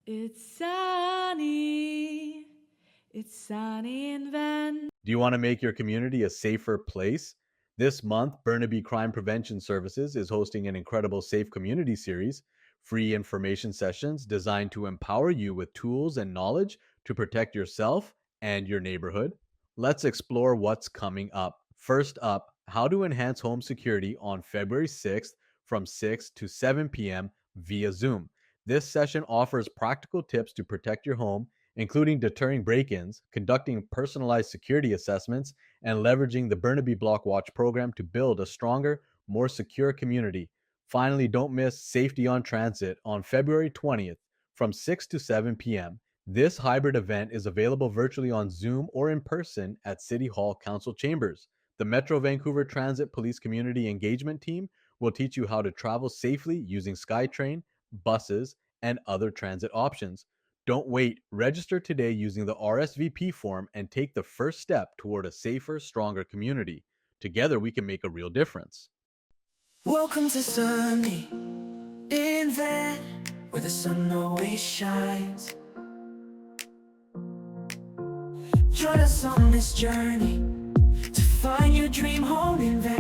It's sunny. It's sunny in Van. Do you want to make your community a safer place? This month, Burnaby Crime Prevention Services is hosting an incredible Safe Community series, free information sessions designed to empower you with tools and knowledge to protect yourself and your neighborhood. Let's explore what's coming up. First up, how to enhance home security on February 6th from 6 to 7 p.m. via Zoom. This session offers practical tips to protect your home, including deterring break-ins, conducting personalized security assessments, and leveraging the Burnaby Block Watch program to build a stronger, more secure community. Finally, don't miss Safety on Transit on February 20th from 6 to 7 p.m. This hybrid event is available virtually on Zoom or in person at City Hall Council Chambers. The Metro Vancouver Transit Police Community Engagement Team will teach you how to travel safely using SkyTrain, buses, and other transit options. Don't wait. Register today using the RSVP form and take the first step toward a safer, stronger community. Together, we can make a real difference. Welcome to sunny in Van, where the sun always shines. Join us on this journey to find your dream home in Van.